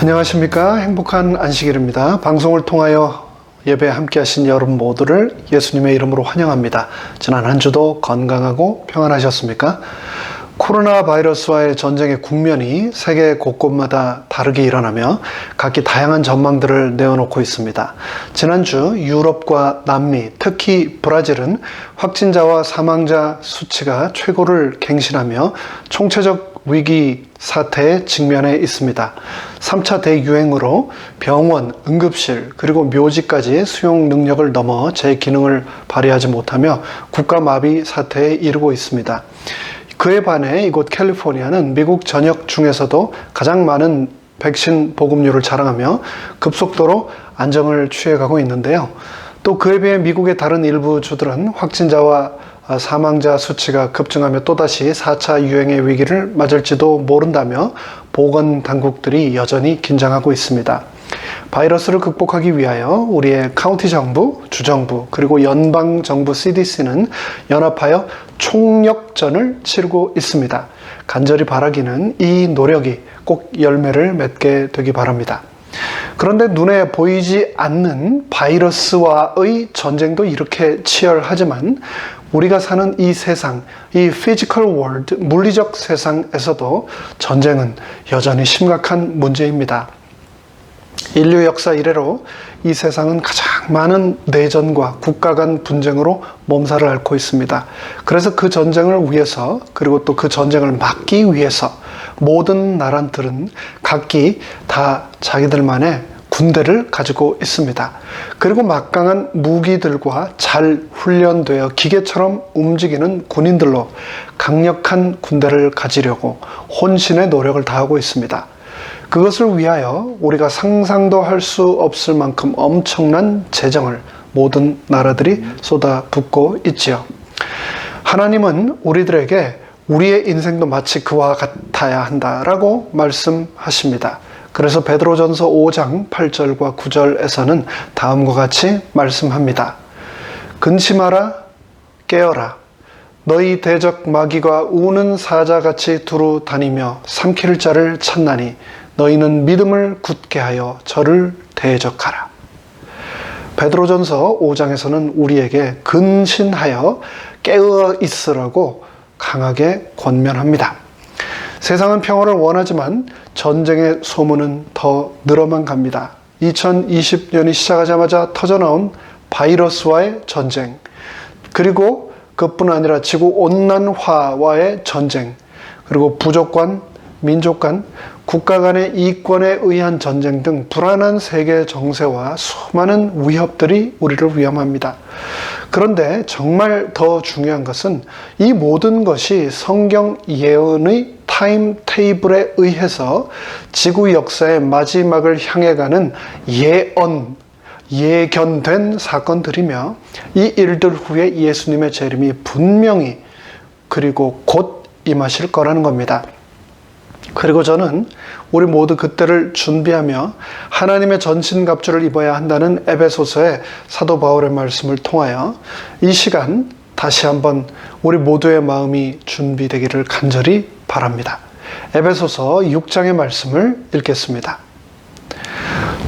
안녕하십니까. 행복한 안식일입니다. 방송을 통하여 예배 함께 하신 여러분 모두를 예수님의 이름으로 환영합니다. 지난 한 주도 건강하고 평안하셨습니까? 코로나 바이러스와의 전쟁의 국면이 세계 곳곳마다 다르게 일어나며 각기 다양한 전망들을 내어놓고 있습니다. 지난주 유럽과 남미, 특히 브라질은 확진자와 사망자 수치가 최고를 갱신하며 총체적 위기 사태에 직면해 있습니다. 3차 대유행으로 병원, 응급실, 그리고 묘지까지 수용 능력을 넘어 제 기능을 발휘하지 못하며 국가마비 사태에 이르고 있습니다. 그에 반해 이곳 캘리포니아는 미국 전역 중에서도 가장 많은 백신 보급률을 자랑하며 급속도로 안정을 취해가고 있는데요. 또 그에 비해 미국의 다른 일부 주들은 확진자와 사망자 수치가 급증하며 또다시 4차 유행의 위기를 맞을지도 모른다며 보건당국들이 여전히 긴장하고 있습니다. 바이러스를 극복하기 위하여 우리의 카운티 정부, 주정부, 그리고 연방정부 CDC는 연합하여 총력전을 치르고 있습니다. 간절히 바라기는 이 노력이 꼭 열매를 맺게 되기 바랍니다. 그런데 눈에 보이지 않는 바이러스와의 전쟁도 이렇게 치열하지만 우리가 사는 이 세상, 이 physical world, 물리적 세상에서도 전쟁은 여전히 심각한 문제입니다. 인류 역사 이래로 이 세상은 가장 많은 내전과 국가 간 분쟁으로 몸살을 앓고 있습니다. 그래서 그 전쟁을 위해서, 그리고 또 그 전쟁을 막기 위해서 모든 나라들은 각기 다 자기들만의 군대를 가지고 있습니다. 그리고 막강한 무기들과 잘 훈련되어 기계처럼 움직이는 군인들로 강력한 군대를 가지려고 혼신의 노력을 다하고 있습니다. 그것을 위하여 우리가 상상도 할 수 없을 만큼 엄청난 재정을 모든 나라들이 쏟아붓고 있지요. 하나님은 우리들에게 우리의 인생도 마치 그와 같아야 한다라고 말씀하십니다. 그래서 베드로전서 5장 8절과 9절에서는 다음과 같이 말씀합니다. 근심하라, 깨어라. 너희 대적 마귀가 우는 사자같이 두루 다니며 삼킬 자를 찾나니 너희는 믿음을 굳게 하여 저를 대적하라. 베드로전서 5장에서는 우리에게 근신하여 깨어 있으라고 강하게 권면합니다. 세상은 평화를 원하지만 전쟁의 소문은 더 늘어만 갑니다. 2020년이 시작하자마자 터져나온 바이러스와의 전쟁, 그리고 그뿐 아니라 지구온난화와의 전쟁, 그리고 부족 간, 민족 간, 국가 간의 이권에 의한 전쟁 등 불안한 세계 정세와 수많은 위협들이 우리를 위험합니다. 그런데 정말 더 중요한 것은 이 모든 것이 성경 예언의 타임 테이블에 의해서 지구 역사의 마지막을 향해 가는 예견된 사건들이며 이 일들 후에 예수님의 재림이 분명히 그리고 곧 임하실 거라는 겁니다. 그리고 저는 우리 모두 그때를 준비하며 하나님의 전신갑주를 입어야 한다는 에베소서의 사도 바울의 말씀을 통하여 이 시간 다시 한번 우리 모두의 마음이 준비되기를 간절히 바랍니다. 에베소서 6장의 말씀을 읽겠습니다.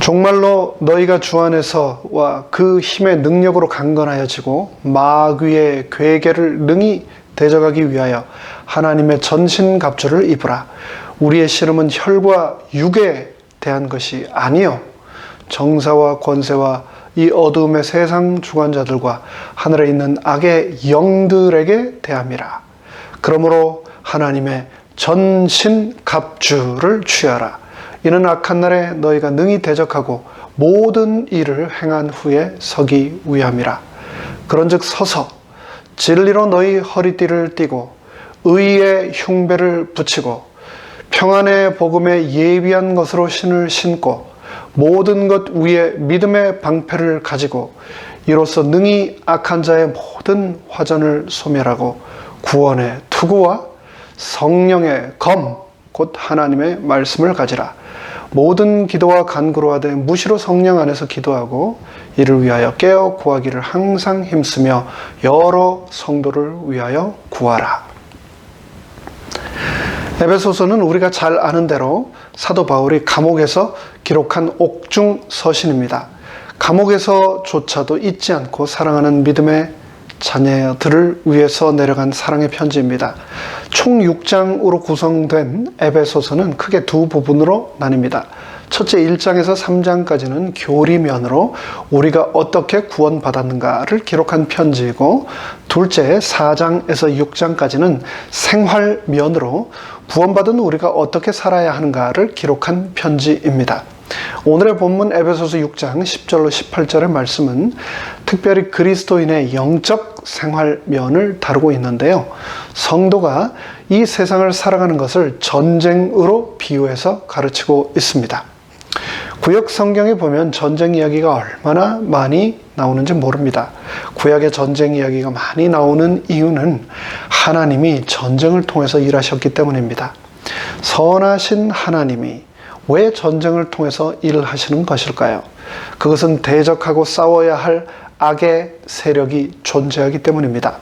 종말로 너희가 주 안에서와 그 힘의 능력으로 강건하여지고 마귀의 괴계를 능히 대적하기 위하여 하나님의 전신갑주를 입으라. 우리의 씨름은 혈과 육에 대한 것이 아니요 정사와 권세와 이 어두움의 세상 주관자들과 하늘에 있는 악의 영들에게 대함이라. 그러므로 하나님의 전신갑주를 취하라. 이는 악한 날에 너희가 능히 대적하고 모든 일을 행한 후에 서기 위함이라. 그런즉 서서 진리로 너희 허리띠를 띠고 의의 흉배를 붙이고 평안의 복음에 예비한 것으로 신을 신고 모든 것 위에 믿음의 방패를 가지고 이로써 능히 악한 자의 모든 화전을 소멸하고 구원의 투구와 성령의 검 곧 하나님의 말씀을 가지라. 모든 기도와 간구로 하되 무시로 성령 안에서 기도하고 이를 위하여 깨어 구하기를 항상 힘쓰며 여러 성도를 위하여 구하라. 에베소서는 우리가 잘 아는 대로 사도 바울이 감옥에서 기록한 옥중 서신입니다. 감옥에서조차도 잊지 않고 사랑하는 믿음의 자녀들을 위해서 내려간 사랑의 편지입니다. 총 6장으로 구성된 에베소서는 크게 두 부분으로 나뉩니다. 첫째 1장에서 3장까지는 교리면으로 우리가 어떻게 구원받았는가를 기록한 편지이고, 둘째 4장에서 6장까지는 생활면으로 구원받은 우리가 어떻게 살아야 하는가를 기록한 편지입니다. 오늘의 본문 에베소서 6장 10절로 18절의 말씀은 특별히 그리스도인의 영적 생활면을 다루고 있는데요. 성도가 이 세상을 살아가는 것을 전쟁으로 비유해서 가르치고 있습니다. 구약 성경에 보면 전쟁 이야기가 얼마나 많이 나오는지 모릅니다. 구약의 전쟁 이야기가 많이 나오는 이유는 하나님이 전쟁을 통해서 일하셨기 때문입니다. 선하신 하나님이 왜 전쟁을 통해서 일을 하시는 것일까요? 그것은 대적하고 싸워야 할 악의 세력이 존재하기 때문입니다.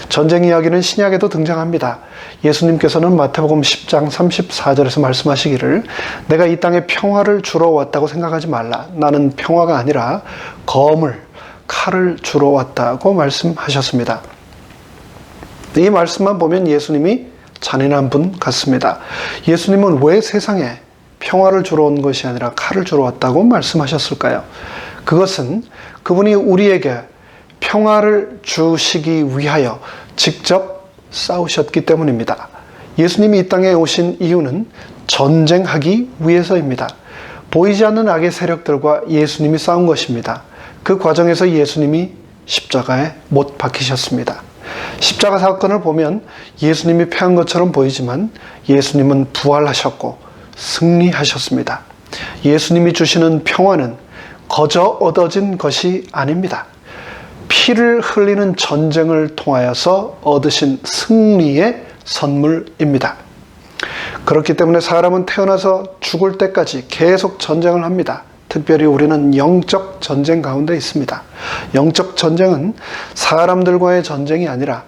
전쟁 이야기는 신약에도 등장합니다. 예수님께서는 마태복음 10장 34절에서 말씀하시기를 내가 이 땅에 평화를 주러 왔다고 생각하지 말라. 나는 평화가 아니라 검을, 칼을 주러 왔다고 말씀하셨습니다. 이 말씀만 보면 예수님이 잔인한 분 같습니다. 예수님은 왜 세상에 평화를 주러 온 것이 아니라 칼을 주러 왔다고 말씀하셨을까요? 그것은 그분이 우리에게 평화를 주시기 위하여 직접 싸우셨기 때문입니다. 예수님이 이 땅에 오신 이유는 전쟁하기 위해서입니다. 보이지 않는 악의 세력들과 예수님이 싸운 것입니다. 그 과정에서 예수님이 십자가에 못 박히셨습니다. 십자가 사건을 보면 예수님이 패한 것처럼 보이지만 예수님은 부활하셨고 승리하셨습니다. 예수님이 주시는 평화는 거저 얻어진 것이 아닙니다. 피를 흘리는 전쟁을 통하여서 얻으신 승리의 선물입니다. 그렇기 때문에 사람은 태어나서 죽을 때까지 계속 전쟁을 합니다. 특별히 우리는 영적 전쟁 가운데 있습니다. 영적 전쟁은 사람들과의 전쟁이 아니라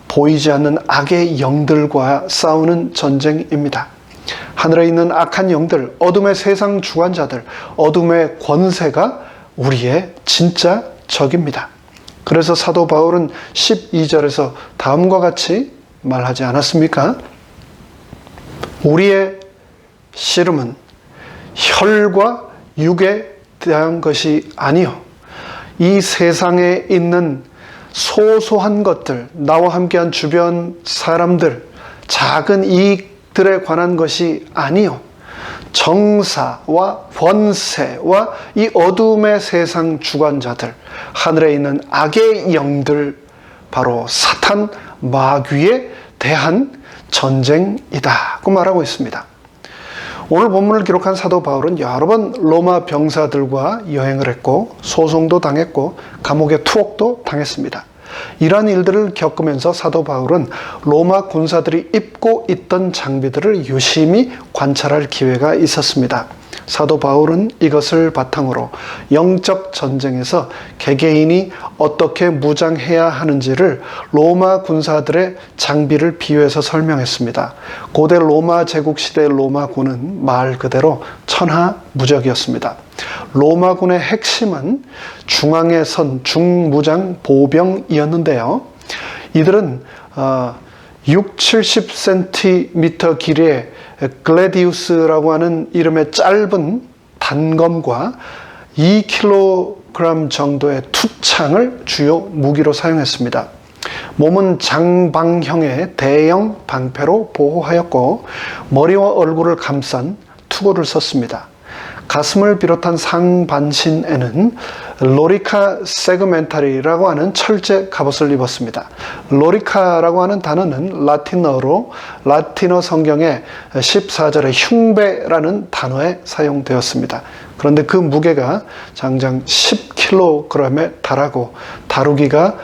보이지 않는 악의 영들과 싸우는 전쟁입니다. 하늘에 있는 악한 영들, 어둠의 세상 주관자들, 어둠의 권세가 우리의 진짜 적입니다. 그래서 사도 바울은 12절에서 다음과 같이 말하지 않았습니까? 우리의 씨름은 혈과 육에 대한 것이 아니요 이 세상에 있는 소소한 것들, 나와 함께한 주변 사람들, 작은 이익들에 관한 것이 아니요 정사와 권세와 이 어둠의 세상 주관자들, 하늘에 있는 악의 영들, 바로 사탄 마귀에 대한 전쟁이다고 말하고 있습니다. 오늘 본문을 기록한 사도 바울은 여러 번 로마 병사들과 여행을 했고 소송도 당했고 감옥의 투옥도 당했습니다. 이러한 일들을 겪으면서 사도 바울은 로마 군사들이 입고 있던 장비들을 유심히 관찰할 기회가 있었습니다. 사도 바울은 이것을 바탕으로 영적 전쟁에서 개개인이 어떻게 무장해야 하는지를 로마 군사들의 장비를 비유해서 설명했습니다. 고대 로마 제국 시대의 로마군은 말 그대로 천하무적이었습니다. 로마군의 핵심은 중앙에 선 중무장 보병이었는데요. 이들은 60-70cm 길이의 글래디우스라고 하는 이름의 짧은 단검과 2kg 정도의 투창을 주요 무기로 사용했습니다. 몸은 장방형의 대형 방패로 보호하였고 머리와 얼굴을 감싼 투구를 썼습니다. 가슴을 비롯한 상반신에는 로리카 세그멘탈이라고 하는 철제 갑옷을 입었습니다. 로리카라고 하는 단어는 라틴어 성경의 14절에 흉배라는 단어에 사용되었습니다. 그런데 그 무게가 장장 10kg에 달하고 다루기가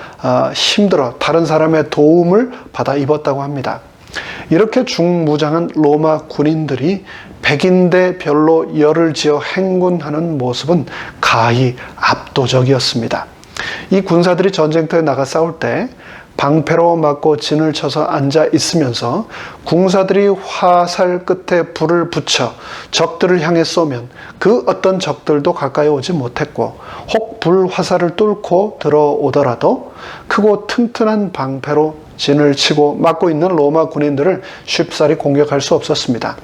힘들어 다른 사람의 도움을 받아 입었다고 합니다. 이렇게 중무장한 로마 군인들이 백인대 별로 열을 지어 행군하는 모습은 가히 압도적이었습니다. 이 군사들이 전쟁터에 나가 싸울 때 방패로 맞고 진을 쳐서 앉아 있으면서 궁사들이 화살 끝에 불을 붙여 적들을 향해 쏘면 그 어떤 적들도 가까이 오지 못했고, 혹 불 화살을 뚫고 들어오더라도 크고 튼튼한 방패로 진을 치고 막고 있는 로마 군인들을 쉽사리 공격할 수 없었습니다.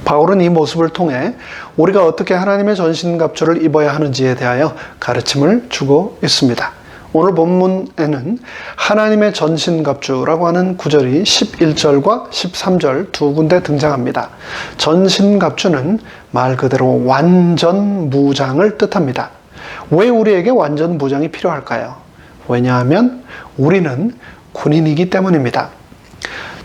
바울은 이 모습을 통해 우리가 어떻게 하나님의 전신갑주를 입어야 하는지에 대하여 가르침을 주고 있습니다. 오늘 본문에는 하나님의 전신갑주라고 하는 구절이 11절과 13절 두 군데 등장합니다. 전신갑주는 말 그대로 완전 무장을 뜻합니다. 왜 우리에게 완전 무장이 필요할까요? 왜냐하면 우리는 군인이기 때문입니다.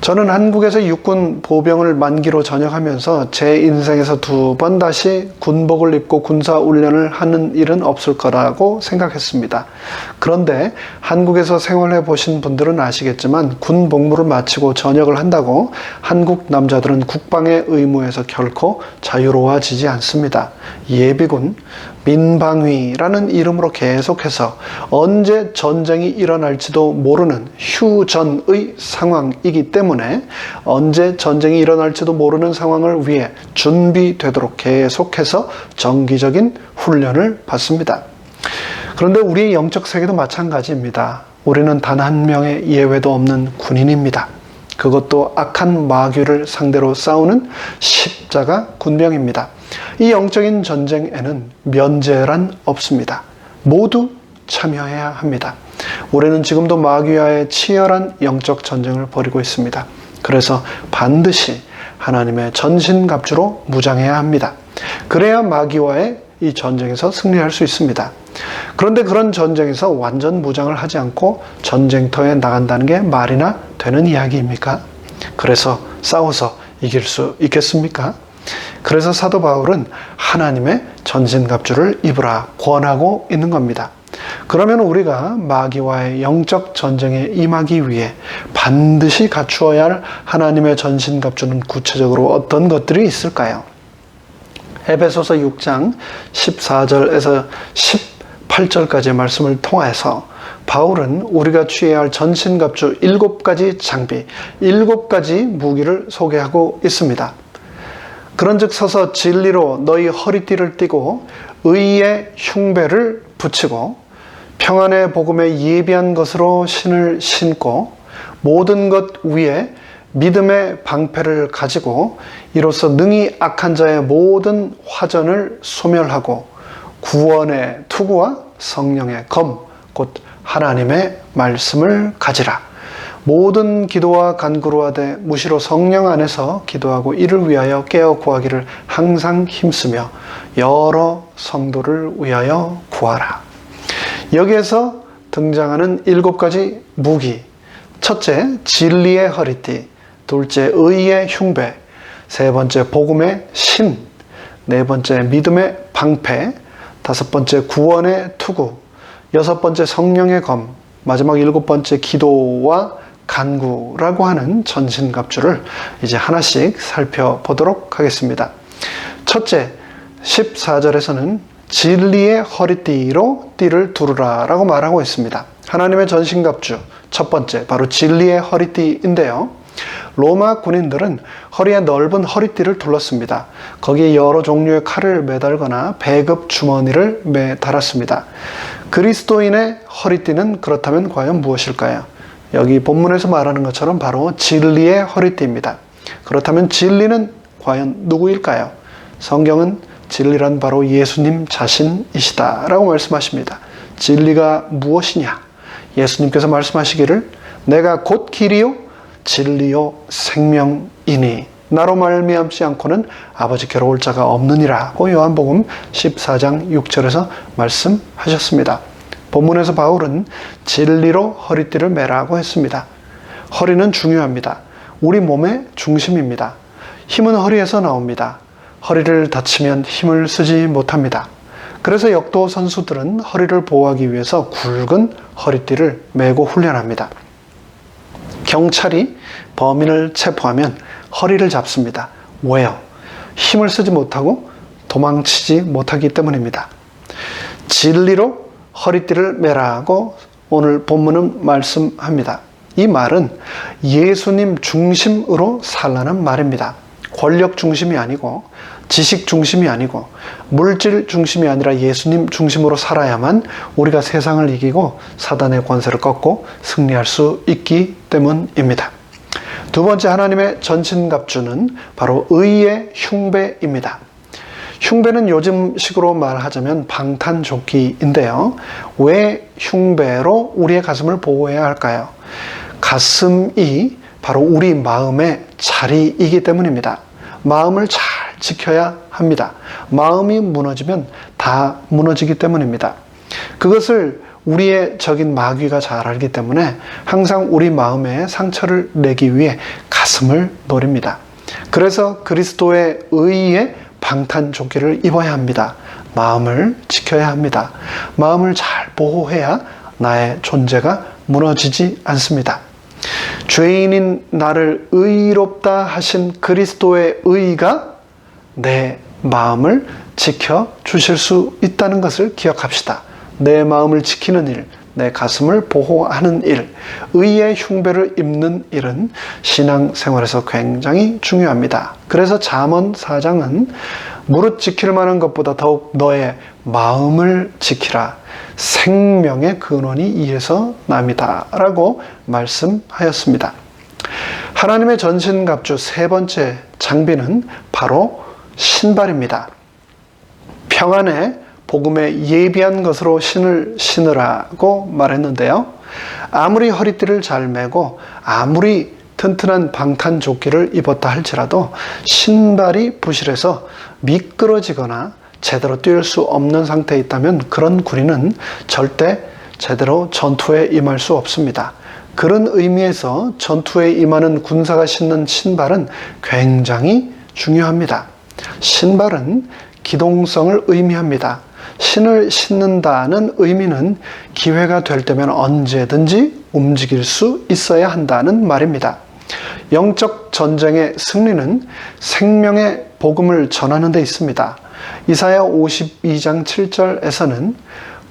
저는 한국에서 육군 보병을 만기로 전역하면서 제 인생에서 2번 다시 군복을 입고 군사훈련을 하는 일은 없을 거라고 생각했습니다. 그런데 한국에서 생활해 보신 분들은 아시겠지만 군복무를 마치고 전역을 한다고 한국 남자들은 국방의 의무에서 결코 자유로워지지 않습니다. 예비군, 민방위라는 이름으로 계속해서 언제 전쟁이 일어날지도 모르는 휴전의 상황이기 때문에 언제 전쟁이 일어날지도 모르는 상황을 위해 준비되도록 계속해서 정기적인 훈련을 받습니다. 그런데 우리의 영적 세계도 마찬가지입니다. 우리는 단 한 명의 예외도 없는 군인입니다. 그것도 악한 마귀를 상대로 싸우는 십자가 군병입니다. 이 영적인 전쟁에는 면제란 없습니다. 모두 참여해야 합니다. 우리는 지금도 마귀와의 치열한 영적 전쟁을 벌이고 있습니다. 그래서 반드시 하나님의 전신갑주로 무장해야 합니다. 그래야 마귀와의 이 전쟁에서 승리할 수 있습니다. 그런데 그런 전쟁에서 완전 무장을 하지 않고 전쟁터에 나간다는 게 말이나 되는 이야기입니까? 그래서 싸워서 이길 수 있겠습니까? 그래서 사도 바울은 하나님의 전신갑주를 입으라 권하고 있는 겁니다. 그러면 우리가 마귀와의 영적 전쟁에 임하기 위해 반드시 갖추어야 할 하나님의 전신갑주는 구체적으로 어떤 것들이 있을까요? 에베소서 6장 14절에서 18절까지의 말씀을 통해서 바울은 우리가 취해야 할 전신갑주 7가지 장비, 7가지 무기를 소개하고 있습니다. 그런즉 서서 진리로 너희 허리띠를 띠고 의의 흉배를 붙이고 평안의 복음에 예비한 것으로 신을 신고 모든 것 위에 믿음의 방패를 가지고 이로써 능히 악한 자의 모든 화전을 소멸하고 구원의 투구와 성령의 검, 곧 하나님의 말씀을 가지라. 모든 기도와 간구로 하되 무시로 성령 안에서 기도하고 이를 위하여 깨어 구하기를 항상 힘쓰며 여러 성도를 위하여 구하라. 여기에서 등장하는 7가지 무기. 첫째, 진리의 허리띠. 둘째, 의의 흉배. 세 번째, 복음의 신. 네 번째, 믿음의 방패. 다섯 번째, 구원의 투구. 여섯 번째, 성령의 검. 마지막 7번째, 기도와 간구라고 하는 전신갑주를 이제 하나씩 살펴보도록 하겠습니다. 첫째, 14절에서는 진리의 허리띠로 띠를 두르라 라고 말하고 있습니다. 하나님의 전신갑주 첫 번째, 바로 진리의 허리띠인데요. 로마 군인들은 허리에 넓은 허리띠를 둘렀습니다. 거기에 여러 종류의 칼을 매달거나 배급 주머니를 매달았습니다. 그리스도인의 허리띠는 그렇다면 과연 무엇일까요? 여기 본문에서 말하는 것처럼 바로 진리의 허리띠입니다. 그렇다면 진리는 과연 누구일까요? 성경은 진리란 바로 예수님 자신이시다 라고 말씀하십니다. 진리가 무엇이냐? 예수님께서 말씀하시기를 내가 곧 길이요 진리요 생명이니 나로 말미암지 않고는 아버지께로 올 자가 없느니라고 요한복음 14장 6절에서 말씀하셨습니다. 본문에서 바울은 진리로 허리띠를 매라고 했습니다. 허리는 중요합니다. 우리 몸의 중심입니다. 힘은 허리에서 나옵니다. 허리를 다치면 힘을 쓰지 못합니다. 그래서 역도 선수들은 허리를 보호하기 위해서 굵은 허리띠를 매고 훈련합니다. 경찰이 범인을 체포하면 허리를 잡습니다. 왜요? 힘을 쓰지 못하고 도망치지 못하기 때문입니다. 진리로 허리띠를 매라고 오늘 본문은 말씀합니다. 이 말은 예수님 중심으로 살라는 말입니다. 권력 중심이 아니고 지식 중심이 아니고 물질 중심이 아니라 예수님 중심으로 살아야만 우리가 세상을 이기고 사단의 권세를 꺾고 승리할 수 있기 때문입니다. 두 번째 하나님의 전신갑주는 바로 의의 흉배입니다. 흉배는 요즘식으로 말하자면 방탄조끼인데요. 왜 흉배로 우리의 가슴을 보호해야 할까요? 가슴이 바로 우리 마음의 자리이기 때문입니다. 마음을 잘 지켜야 합니다. 마음이 무너지면 다 무너지기 때문입니다. 그것을 우리의 적인 마귀가 잘 알기 때문에 항상 우리 마음에 상처를 내기 위해 가슴을 노립니다. 그래서 그리스도의 의의 방탄조끼를 입어야 합니다. 마음을 지켜야 합니다. 마음을 잘 보호해야 나의 존재가 무너지지 않습니다. 죄인인 나를 의롭다 하신 그리스도의 의가 내 마음을 지켜주실 수 있다는 것을 기억합시다. 내 마음을 지키는 일, 내 가슴을 보호하는 일, 의의 흉배를 입는 일은 신앙생활에서 굉장히 중요합니다. 그래서 잠언 4장은 무릇 지킬 만한 것보다 더욱 너의 마음을 지키라. 생명의 근원이 이에서 남이다 라고 말씀하였습니다. 하나님의 전신갑주 세 번째 장비는 바로 신발입니다. 평안에 복음에 예비한 것으로 신을 신으라고 말했는데요. 아무리 허리띠를 잘 매고 아무리 튼튼한 방탄조끼를 입었다 할지라도 신발이 부실해서 미끄러지거나 제대로 뛸 수 없는 상태에 있다면 그런 군인은 절대 제대로 전투에 임할 수 없습니다. 그런 의미에서 전투에 임하는 군사가 신는 신발은 굉장히 중요합니다. 신발은 기동성을 의미합니다. 신을 신는다는 의미는 기회가 될 때면 언제든지 움직일 수 있어야 한다는 말입니다. 영적 전쟁의 승리는 생명의 복음을 전하는 데 있습니다. 이사야 52장 7절에서는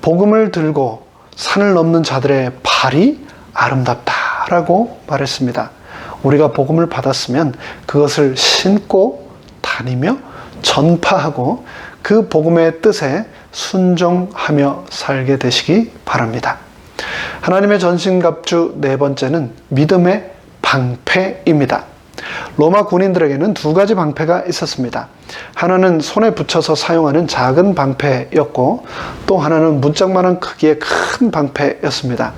복음을 들고 산을 넘는 자들의 발이 아름답다라고 말했습니다. 우리가 복음을 받았으면 그것을 신고 다니며 전파하고 그 복음의 뜻에 순종하며 살게 되시기 바랍니다. 하나님의 전신갑주 네 번째는 믿음의 방패입니다. 로마 군인들에게는 두 가지 방패가 있었습니다. 하나는 손에 붙여서 사용하는 작은 방패였고 또 하나는 문짝만한 크기의 큰 방패였습니다.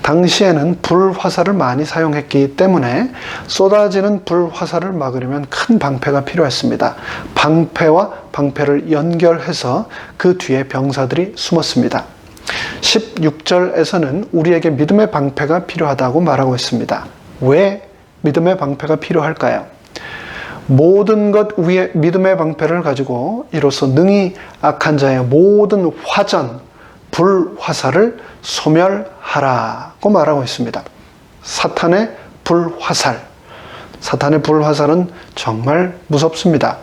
당시에는 불화살을 많이 사용했기 때문에 쏟아지는 불화살을 막으려면 큰 방패가 필요했습니다. 방패와 방패를 연결해서 그 뒤에 병사들이 숨었습니다. 16절에서는 우리에게 믿음의 방패가 필요하다고 말하고 있습니다. 왜 믿음의 방패가 필요할까요? 모든 것 위에 믿음의 방패를 가지고 이로써 능히 악한 자의 모든 화전, 불화살을 소멸하라고 말하고 있습니다. 사탄의 불화살. 사탄의 불화살은 정말 무섭습니다.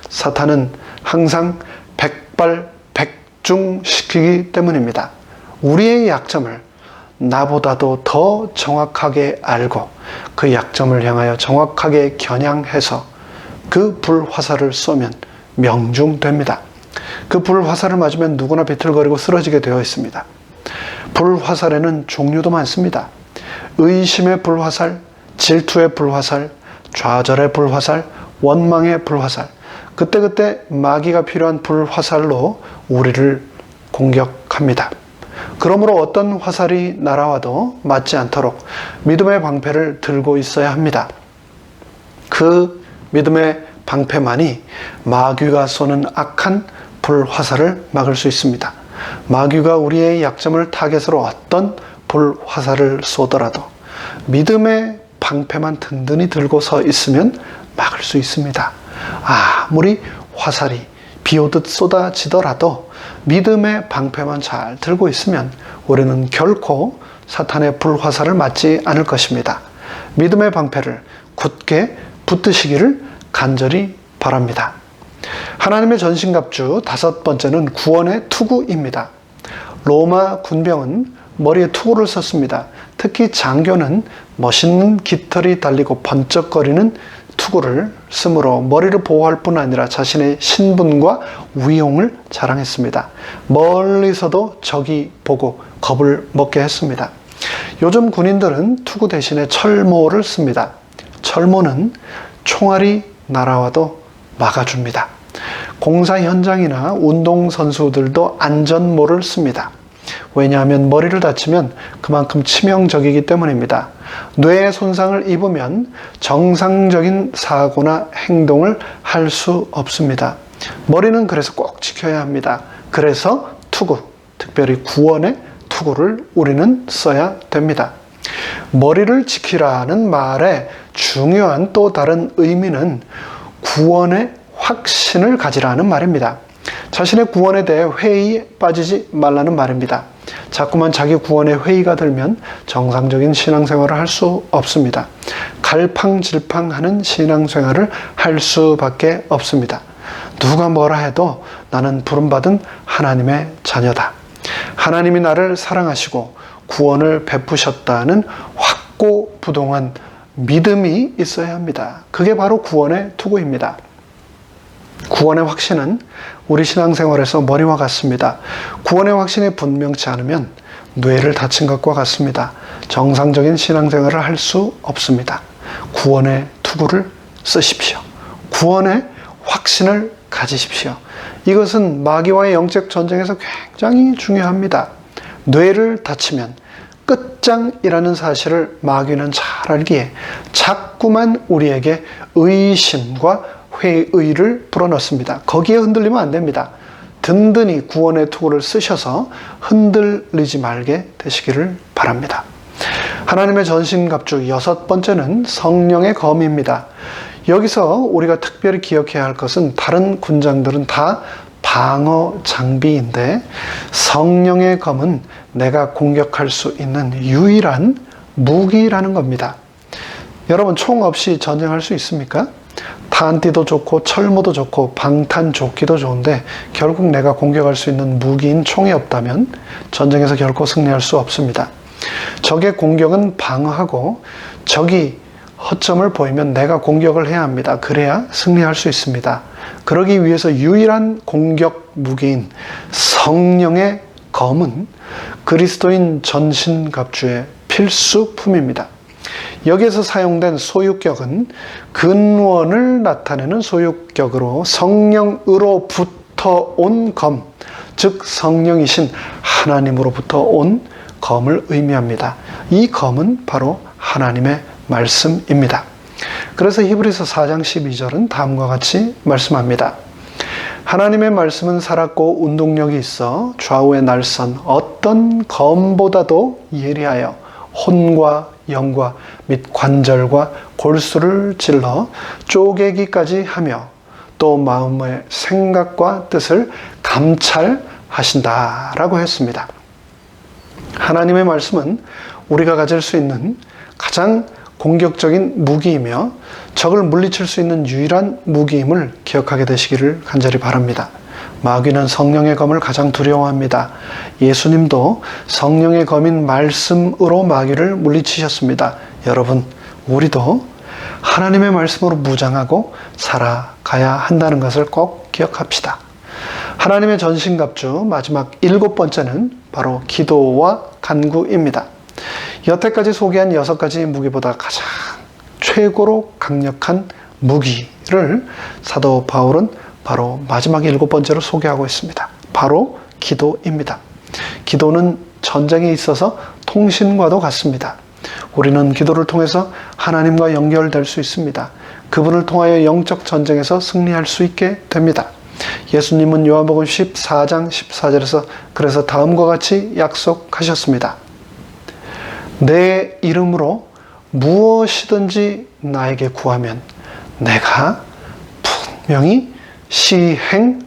사탄은 항상 백발백중시키기 때문입니다. 우리의 약점을 나보다도 더 정확하게 알고 그 약점을 향하여 정확하게 겨냥해서 그 불화살을 쏘면 명중됩니다. 그 불화살을 맞으면 누구나 비틀거리고 쓰러지게 되어 있습니다. 불화살에는 종류도 많습니다. 의심의 불화살, 질투의 불화살, 좌절의 불화살, 원망의 불화살. 그때그때 마귀가 필요한 불화살로 우리를 공격합니다. 그러므로 어떤 화살이 날아와도 맞지 않도록 믿음의 방패를 들고 있어야 합니다. 그 믿음의 방패만이 마귀가 쏘는 악한 불화살을 막을 수 있습니다. 마귀가 우리의 약점을 타겟으로 어떤 불화살을 쏘더라도 믿음의 방패만 든든히 들고 서 있으면 막을 수 있습니다. 아무리 화살이 비오듯 쏟아지더라도 믿음의 방패만 잘 들고 있으면 우리는 결코 사탄의 불화살을 맞지 않을 것입니다. 믿음의 방패를 굳게 붙드시기를 간절히 바랍니다. 하나님의 전신갑주 다섯 번째는 구원의 투구입니다. 로마 군병은 머리에 투구를 썼습니다. 특히 장교는 멋있는 깃털이 달리고 번쩍거리는 투구를 쓰므로 머리를 보호할 뿐 아니라 자신의 신분과 위용을 자랑했습니다. 멀리서도 적이 보고 겁을 먹게 했습니다. 요즘 군인들은 투구 대신에 철모를 씁니다. 철모는 총알이 날아와도 막아줍니다. 공사 현장이나 운동선수들도 안전모를 씁니다. 왜냐하면 머리를 다치면 그만큼 치명적이기 때문입니다. 뇌에 손상을 입으면 정상적인 사고나 행동을 할 수 없습니다. 머리는 그래서 꼭 지켜야 합니다. 그래서 투구, 특별히 구원의 투구를 우리는 써야 됩니다. 머리를 지키라는 말의 중요한 또 다른 의미는 구원의 확신을 가지라는 말입니다. 자신의 구원에 대해 회의에 빠지지 말라는 말입니다. 자꾸만 자기 구원에 회의가 들면 정상적인 신앙생활을 할 수 없습니다. 갈팡질팡하는 신앙생활을 할 수밖에 없습니다. 누가 뭐라 해도 나는 부름받은 하나님의 자녀다. 하나님이 나를 사랑하시고 구원을 베푸셨다는 확고부동한 믿음이 있어야 합니다. 그게 바로 구원의 투구입니다. 구원의 확신은 우리 신앙생활에서 머리와 같습니다. 구원의 확신이 분명치 않으면 뇌를 다친 것과 같습니다. 정상적인 신앙생활을 할 수 없습니다. 구원의 투구를 쓰십시오. 구원의 확신을 가지십시오. 이것은 마귀와의 영적 전쟁에서 굉장히 중요합니다. 뇌를 다치면 끝장이라는 사실을 마귀는 잘 알기에 자꾸만 우리에게 의심과 회의를 불어넣습니다. 거기에 흔들리면 안 됩니다. 든든히 구원의 투구를 쓰셔서 흔들리지 말게 되시기를 바랍니다. 하나님의 전신갑주 6번째는 성령의 검입니다. 여기서 우리가 특별히 기억해야 할 것은 다른 군장들은 다 방어 장비인데 성령의 검은 내가 공격할 수 있는 유일한 무기라는 겁니다. 여러분, 총 없이 전쟁할 수 있습니까? 탄띠도 좋고 철모도 좋고 방탄조끼도 좋은데 결국 내가 공격할 수 있는 무기인 총이 없다면 전쟁에서 결코 승리할 수 없습니다. 적의 공격은 방어하고 적이 허점을 보이면 내가 공격을 해야 합니다. 그래야 승리할 수 있습니다. 그러기 위해서 유일한 공격 무기인 성령의 검은 그리스도인 전신갑주의 필수품입니다. 여기에서 사용된 소유격은 근원을 나타내는 소유격으로 성령으로부터 온 검, 즉 성령이신 하나님으로부터 온 검을 의미합니다. 이 검은 바로 하나님의 말씀입니다. 그래서 히브리서 4장 12절은 다음과 같이 말씀합니다. 하나님의 말씀은 살았고 운동력이 있어 좌우의 날선 어떤 검보다도 예리하여 혼과 영과 및 관절과 골수를 찔러 쪼개기까지 하며 또 마음의 생각과 뜻을 감찰하신다라고 했습니다. 하나님의 말씀은 우리가 가질 수 있는 가장 공격적인 무기이며 적을 물리칠 수 있는 유일한 무기임을 기억하게 되시기를 간절히 바랍니다. 마귀는 성령의 검을 가장 두려워합니다. 예수님도 성령의 검인 말씀으로 마귀를 물리치셨습니다. 여러분, 우리도 하나님의 말씀으로 무장하고 살아가야 한다는 것을 꼭 기억합시다. 하나님의 전신갑주 마지막 7번째는 바로 기도와 간구입니다. 여태까지 소개한 6가지 무기보다 가장 최고로 강력한 무기를 사도 바울은 바로 마지막 7번째로 소개하고 있습니다. 바로 기도입니다. 기도는 전쟁에 있어서 통신과도 같습니다. 우리는 기도를 통해서 하나님과 연결될 수 있습니다. 그분을 통하여 영적 전쟁에서 승리할 수 있게 됩니다. 예수님은 요한복음 14장 14절에서 그래서 다음과 같이 약속하셨습니다. 내 이름으로 무엇이든지 나에게 구하면 내가 분명히 시행하리라.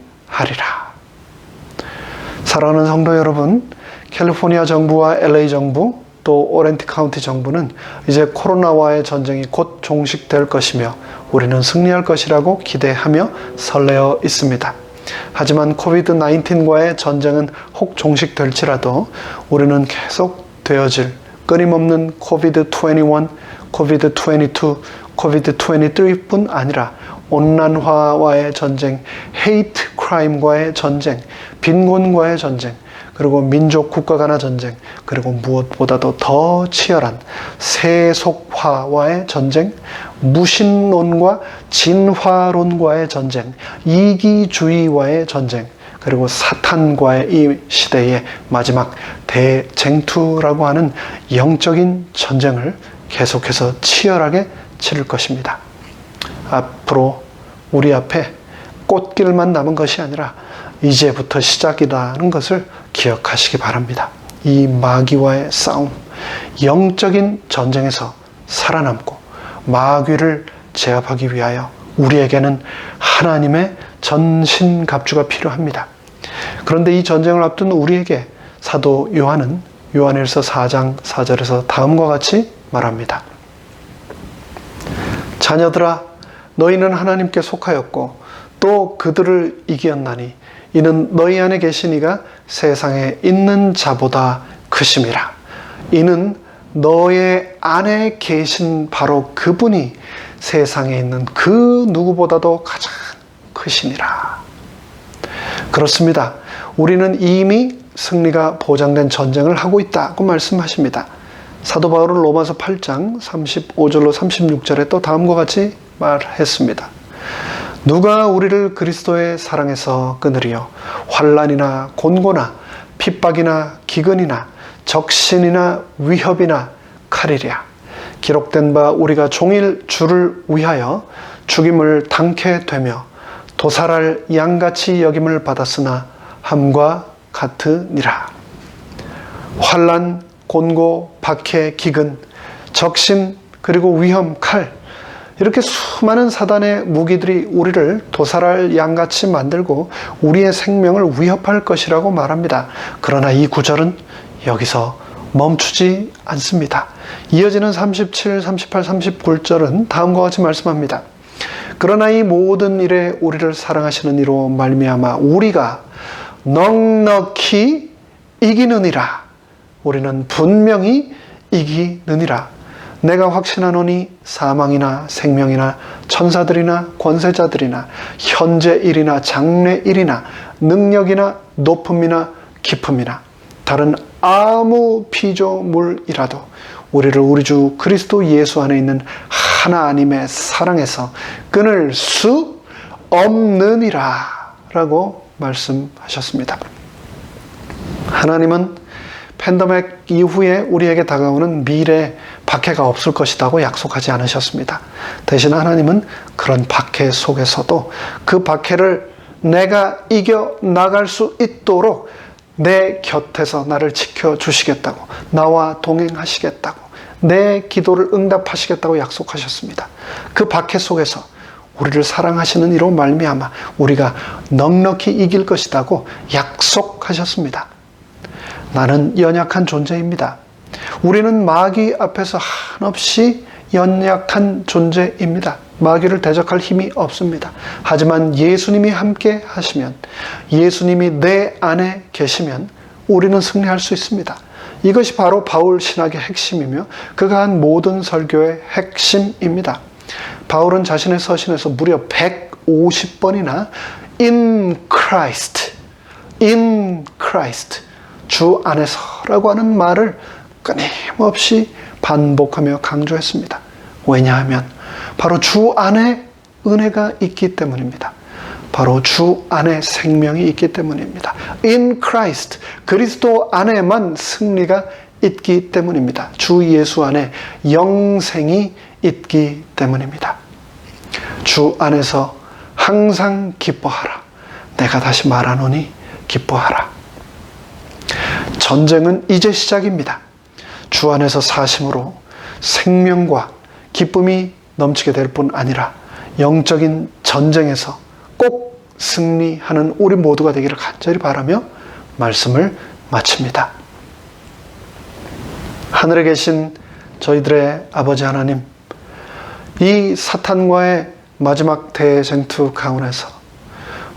사랑하는 성도 여러분, 캘리포니아 정부와 LA 정부 또 오렌지 카운티 정부는 이제 코로나와의 전쟁이 곧 종식될 것이며 우리는 승리할 것이라고 기대하며 설레어 있습니다. 하지만 코비드-19과의 전쟁은 혹 종식될지라도 우리는 계속 되어질 끊임없는 코비드-21, 코비드-22, 코비드-23뿐 아니라 온난화와의 전쟁, 헤이트 크라임과의 전쟁, 빈곤과의 전쟁, 그리고 민족 국가 간의 전쟁, 그리고 무엇보다도 더 치열한 세속화와의 전쟁, 무신론과 진화론과의 전쟁, 이기주의와의 전쟁, 그리고 사탄과의 이 시대의 마지막 대쟁투라고 하는 영적인 전쟁을 계속해서 치열하게 치를 것입니다. 앞으로 우리 앞에 꽃길만 남은 것이 아니라 이제부터 시작이라는 것을 기억하시기 바랍니다. 이 마귀와의 싸움, 영적인 전쟁에서 살아남고 마귀를 제압하기 위하여 우리에게는 하나님의 전신갑주가 필요합니다. 그런데 이 전쟁을 앞둔 우리에게 사도 요한은 요한일서 4장 4절에서 다음과 같이 말합니다. 자녀들아, 너희는 하나님께 속하였고 또 그들을 이기었나니 이는 너희 안에 계신 이가 세상에 있는 자보다 크심이라. 이는 너의 안에 계신 바로 그분이 세상에 있는 그 누구보다도 가장 크시니라. 그렇습니다. 우리는 이미 승리가 보장된 전쟁을 하고 있다고 말씀하십니다. 사도 바울은 로마서 8장 35절로 36절에 또 다음과 같이 말했습니다. 누가 우리를 그리스도의 사랑에서 끊으리요? 환난이나 곤고나 핍박이나 기근이나 적신이나 위협이나 칼이랴. 기록된 바 우리가 종일 주를 위하여 죽임을 당케 되며 도살할 양같이 여김을 받았으나 함과 같으니라. 환난, 곤고, 박해, 기근, 적신, 그리고 위험, 칼, 이렇게 수많은 사단의 무기들이 우리를 도살할 양같이 만들고 우리의 생명을 위협할 것이라고 말합니다. 그러나 이 구절은 여기서 멈추지 않습니다. 이어지는 37, 38, 39절은 다음과 같이 말씀합니다. 그러나 이 모든 일에 우리를 사랑하시는 이로 말미암아 우리가 넉넉히 이기느니라. 우리는 분명히 이기느니라. 내가 확신하노니 사망이나 생명이나 천사들이나 권세자들이나 현재 일이나 장래 일이나 능력이나 높음이나 깊음이나 다른 아무 피조물이라도 우리를 우리 주 그리스도 예수 안에 있는 하나님의 사랑에서 끊을 수 없느니라 라고 말씀하셨습니다. 하나님은 팬데믹 이후에 우리에게 다가오는 미래 박해가 없을 것이라고 약속하지 않으셨습니다. 대신 하나님은 그런 박해 속에서도 그 박해를 내가 이겨 나갈 수 있도록 내 곁에서 나를 지켜주시겠다고, 나와 동행하시겠다고, 내 기도를 응답하시겠다고 약속하셨습니다. 그 박해 속에서 우리를 사랑하시는 이로 말미암아 우리가 넉넉히 이길 것이라고 약속하셨습니다. 나는 연약한 존재입니다. 우리는 마귀 앞에서 한없이 연약한 존재입니다. 마귀를 대적할 힘이 없습니다. 하지만 예수님이 함께 하시면, 예수님이 내 안에 계시면 우리는 승리할 수 있습니다. 이것이 바로 바울 신학의 핵심이며 그가 한 모든 설교의 핵심입니다. 바울은 자신의 서신에서 무려 150번이나 in Christ, 주 안에서라고 하는 말을 끊임없이 반복하며 강조했습니다. 왜냐하면 바로 주 안에 은혜가 있기 때문입니다. 바로 주 안에 생명이 있기 때문입니다. In Christ, 그리스도 안에만 승리가 있기 때문입니다. 주 예수 안에 영생이 있기 때문입니다. 주 안에서 항상 기뻐하라. 내가 다시 말하노니 기뻐하라. 전쟁은 이제 시작입니다. 주 안에서 사심으로 생명과 기쁨이 넘치게 될 뿐 아니라 영적인 전쟁에서 꼭 승리하는 우리 모두가 되기를 간절히 바라며 말씀을 마칩니다. 하늘에 계신 저희들의 아버지 하나님, 이 사탄과의 마지막 대쟁투 가운데서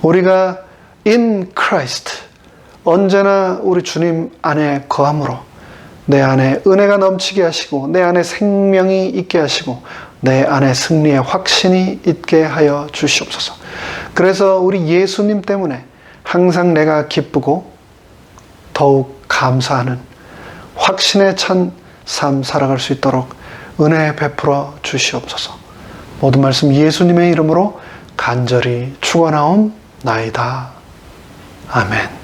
우리가 in Christ, 언제나 우리 주님 안에 거함으로 내 안에 은혜가 넘치게 하시고 내 안에 생명이 있게 하시고 내 안에 승리의 확신이 있게 하여 주시옵소서. 그래서 우리 예수님 때문에 항상 내가 기쁘고 더욱 감사하는 확신에 찬 삶 살아갈 수 있도록 은혜 베풀어 주시옵소서. 모든 말씀 예수님의 이름으로 간절히 축원하옵나이다. 아멘.